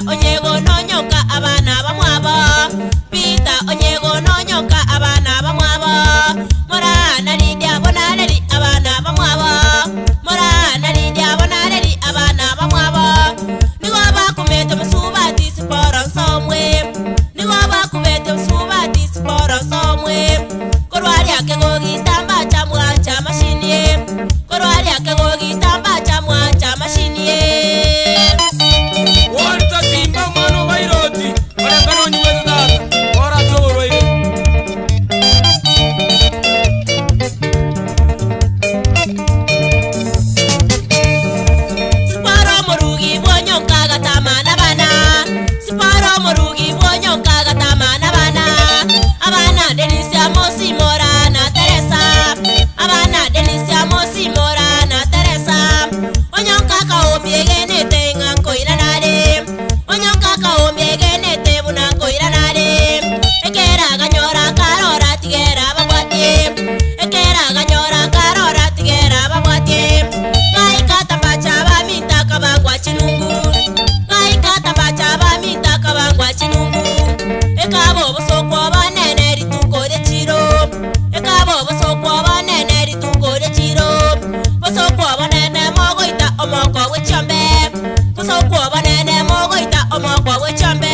onyego nonyoka abana bamwabo. Peter onyego nonyoka abana bamwabo. Morana Lydia bonareri abana bamwabo. Morana Lydia bonareri abana bamwabo. Nigo bakumete musubati siporo somwe. Nigo bakumete musubati siporo somwe. Korwali akego gitamba cha mwancha mashini. Korwali akego gitamba cha mwancha mashini. Walta simba mano bairoti. Orangano nyuwe dada. Ora soro ile. Siporo morugi bonyoka gatamana bana. Siporo morugi bonyoka gatamana bana. Abana Delicia Mosi Morana Teresa. Abana Delicia Mosi Morana Teresa. Onyoka ka omiegene tenga koiranare. Onyoka ka omiegene te buna koiranare. Ekera ganyora karora tigera babwate. Ekera ganyora karora tigera babwate. Ngai katabacha baminta kabangwa chinungu. Ngai katabacha baminta kabangwa chinungu. Ekabo bosokwa banene rituko de chiro. Ekabo bosokwa banene rituko de chiro. Bosokwa banene mogoita omoko wechambe. Bosokwa banene mogoita omoko wechambe.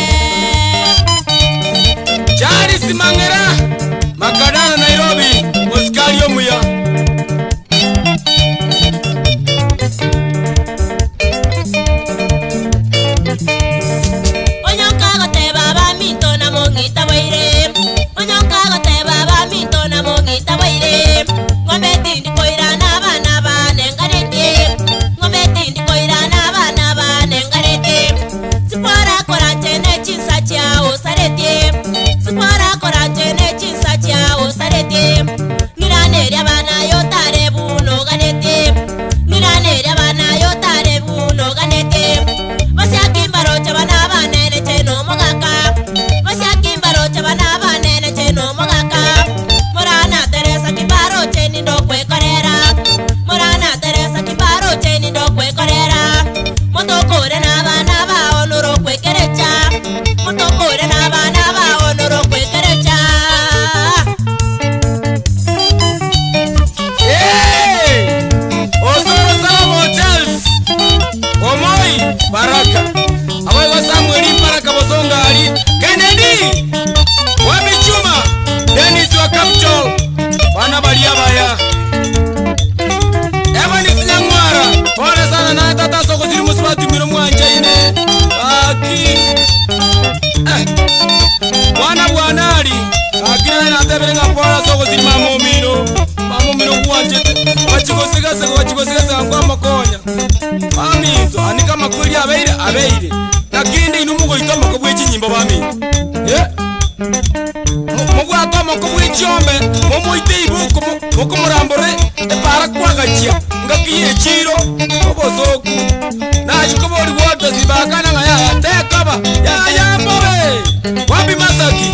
Chari simangera. Makadana Nairobi. Muskario muya. Onyoka goteba baminto na mongita baire. Onyoka goteba baminto na mongita baire. Ngombe tindi koirana bana banengarete. Ngombe tindi koirana bana banengarete. Sipora korante ne chinsa chia osarete. Sipora korante ne chinsa chia osarete. Niraneria bana yotare buno ganete. Niraneria bana yotare buno ganete. Basiakimbaro chabana banene cheno mogaka. Basiakimbaro chabana banene cheno mogaka. Morana Teresa kimbaro cheni ndo kwe korera. Morana Teresa kimbaro cheni ndo kwe korera. Motokore na bana ba onuro kwe kerecha. Motokore na bana ba onuro kwe kerecha. Hey! Osoro Salam Hotels. Omoi Baraka. Awai wa Samueli Baraka Bosonga Ali. Kennedy. Wabichuma. Dennis wa Capital. Bana balia baya. Evans Nyangwara. Pole sana na tata soko ziri musibati miro mwanja ine. Aki. Bwana ali. Akina na tebenga pole soko ziri mamomino. Mamomino kuwanjete. Wachikosigasa ngwa makonya. Baminto anika makuli abeire. Nakindi inumugo itoma ko bw'ikinyimbo baminto. Mugwa toma ko bw'icyombe, mumuite ibuko mukumurambore epara kwagachya ngakiye chiro obosoku. Naji ko bori wote zibakana ngaya tekaba. Ya mbobe. Wapi Masaki?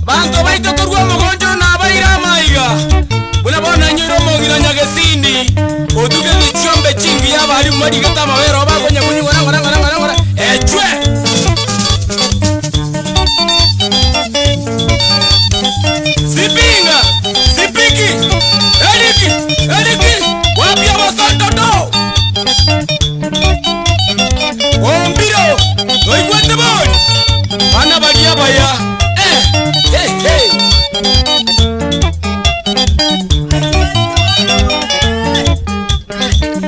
Banto baito kurwa mogonjo na baira maiga. Bula bona nyiro mogira nyagesindi. Otuke bichombe chingi ya bali mwadi kata mawero bagonya kunyi ngora. Echwe. Sipinga, sipiki. Eliki. Wapi ya wasanto do. Ombiro. Noikwete boni. Bana balia baya. Hey.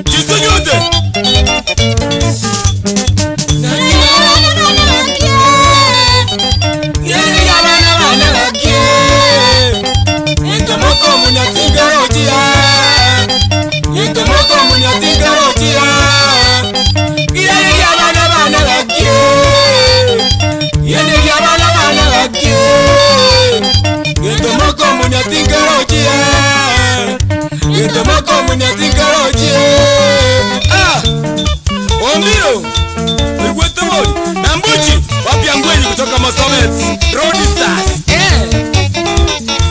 Chisunyote. tingeroje. Ombiro Igwetoboli na Mbuchi wapya ngweni kutoka Masomet Road Stars.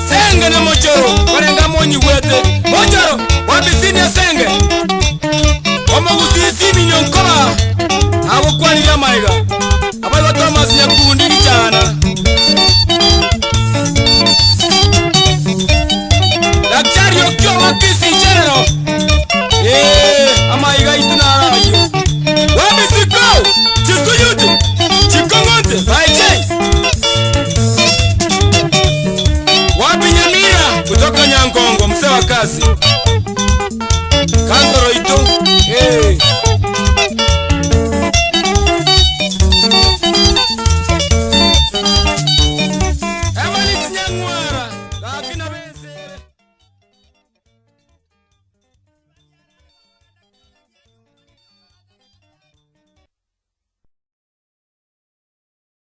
Senge na Mochoro warenga monyi wete Mochoro wabisini ya Senge wamagusisi milioni kola abo kwani ya maiga abaye Thomas Nyakundi kichana Daktari Okyo Makisi General amaiga itunarayo wabisiko Chisuyute Chikongonte by Chase Wabinyamira kutoka Nyangongo mse wa kasi Kanzoro ito